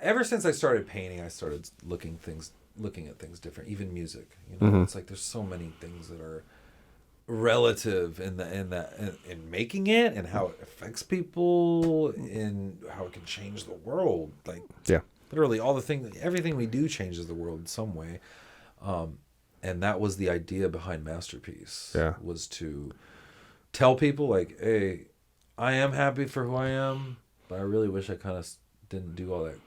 ever since I started painting, I started looking at things different. Even music, you know, it's like there's so many things that are relative in making it and how it affects people and how it can change the world. Like Yeah. literally everything we do changes the world in some way. And that was the idea behind Masterpiece. Yeah. Was to tell people like, hey, I am happy for who I am, but I really wish I kind of didn't do all that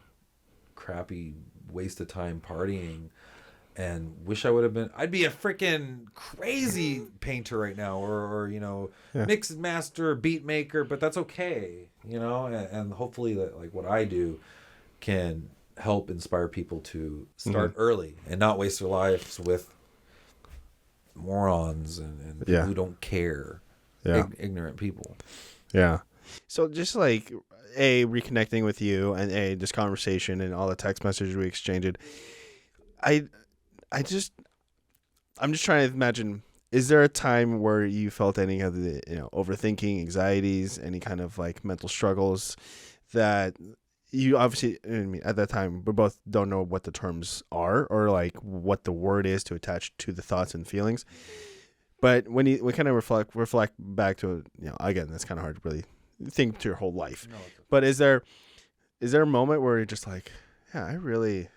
crappy waste of time partying, and wish I would have been. I'd be a freaking crazy painter right now, or you know, mix master, beat maker. But that's okay, you know, and hopefully that like what I do can help inspire people to start early and not waste their lives with morons and people who don't care, ignorant people. Yeah. So just like reconnecting with you and this conversation and all the text messages we exchanged, I'm just trying to imagine, is there a time where you felt any of the, overthinking, anxieties, any kind of like mental struggles that you obviously, I mean, at that time, we both don't know what the terms are or like what the word is to attach to the thoughts and feelings. But when we kind of reflect back to, again, that's kind of hard to really think to your whole life. No, but is there a moment where you're just like, yeah, I really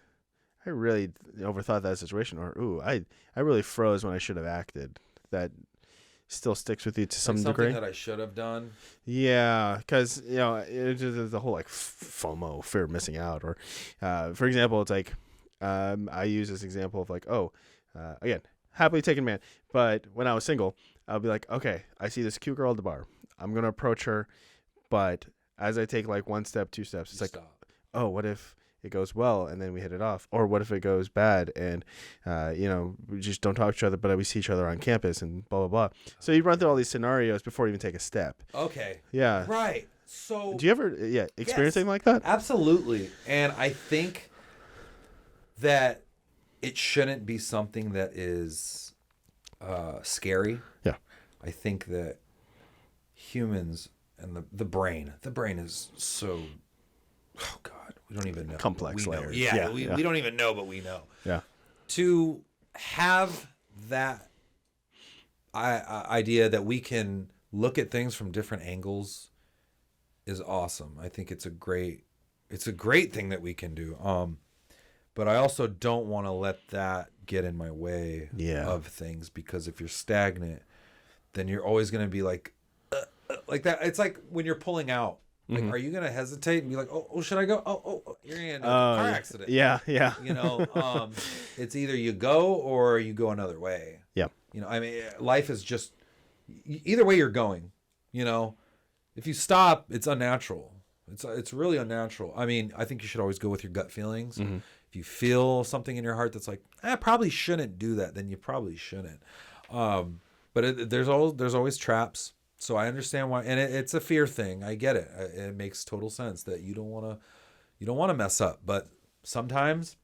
overthought that situation, or ooh, I really froze when I should have acted. That still sticks with you to some degree. Something that I should have done. Yeah, because it's just the whole like FOMO, fear of missing out, or for example, it's like I use this example of like, again, happily taken man, but when I was single, I'll be like, okay, I see this cute girl at the bar, I'm gonna approach her, but as I take like one step, two steps, it's like, oh, what if it goes well and then we hit it off, or what if it goes bad and we just don't talk to each other, but we see each other on campus and blah blah blah. So you run through all these scenarios before you even take a step. Okay. Yeah. Right. So do you ever experience anything like that? Absolutely. And I think that it shouldn't be something that is scary. Yeah. I think that humans and the brain is so, oh God, we don't even know. Complex layers. Yeah, we don't even know, but we know. Yeah. To have that idea that we can look at things from different angles is awesome. I think it's a great thing that we can do. But I also don't want to let that get in my way of things, because if you're stagnant, then you're always going to be like that. It's like when you're pulling out. Like, are you going to hesitate and be like, oh, should I go? Oh, you're going to end up in a car accident. Yeah. It's either you go or you go another way. Yeah. I mean, life is just, either way you're going, if you stop, it's unnatural. It's really unnatural. I mean, I think you should always go with your gut feelings. Mm-hmm. If you feel something in your heart that's like, I probably shouldn't do that, then you probably shouldn't. But there's always traps. So I understand why, and it's a fear thing. I get it. It makes total sense that you don't want to mess up. But sometimes,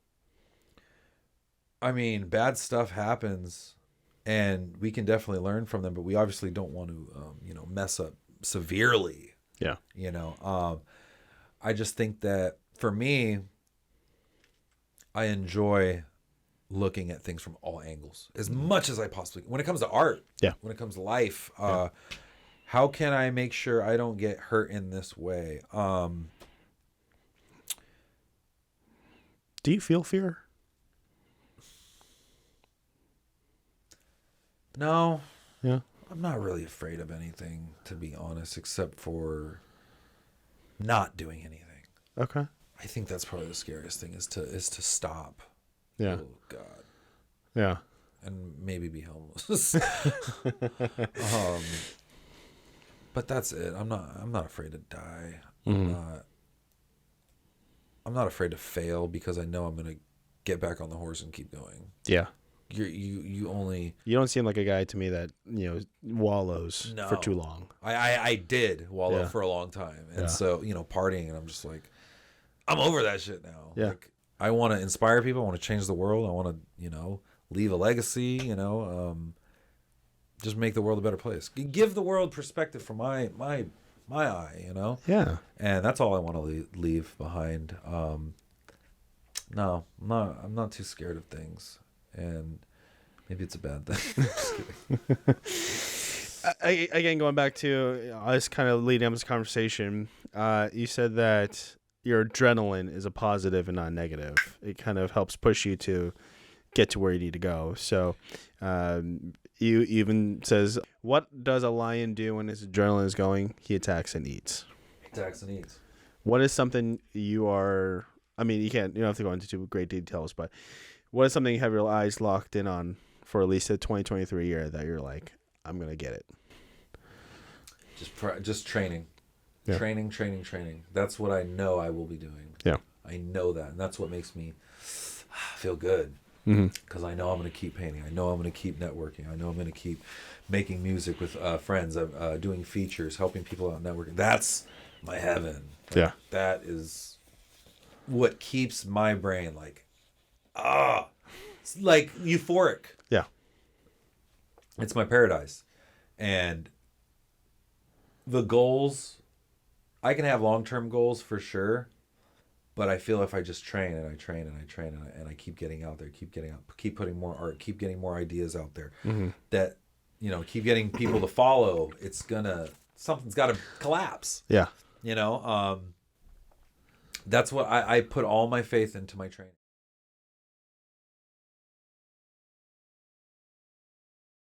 I mean, bad stuff happens, and we can definitely learn from them. But we obviously don't want to, mess up severely. Yeah. I just think that for me, I enjoy looking at things from all angles as much as I possibly can. When it comes to art, when it comes to life, how can I make sure I don't get hurt in this way? Do you feel fear? No. Yeah. I'm not really afraid of anything, to be honest, except for not doing anything. Okay. I think that's probably the scariest thing is to stop. Yeah. Oh God. Yeah. And maybe be homeless. But that's it. I'm not afraid to die. Mm-hmm. I'm not afraid to fail, because I know I'm gonna get back on the horse and keep going. Yeah. You don't seem like a guy to me that wallows for too long. I did wallow for a long time, and so partying, and I'm just like, I'm over that shit now. Yeah. Like, I want to inspire people. I want to change the world. I want to leave a legacy. Just make the world a better place. Give the world perspective from my eye. Yeah. And that's all I want to leave behind. No, I'm not too scared of things, and maybe it's a bad thing. Just kidding. Again, going back to us kind of leading up this conversation, you said that your adrenaline is a positive and not negative. It kind of helps push you to get to where you need to go. So you even says, what does a lion do when his adrenaline is going? He attacks and eats. Attacks and eats. What is something you are, I mean, you don't have to go into too great details, but what is something you have your eyes locked in on for at least the 2023 year that you're like, I'm going to get it? Just training. Yeah. Training. That's what I know I will be doing. Yeah. I know that. And that's what makes me feel good. Because I know I'm going to keep painting. I know I'm going to keep networking. I know I'm going to keep making music with friends, doing features, helping people out networking. That's my heaven. Yeah. That is what keeps my brain it's like euphoric. Yeah. It's my paradise. And the goals, I can have long-term goals for sure, but I feel if I just train and I train and I keep getting out there, keep putting more art, keep getting more ideas out there, that, keep getting people to follow, something's got to collapse. Yeah. That's what I put all my faith into my training.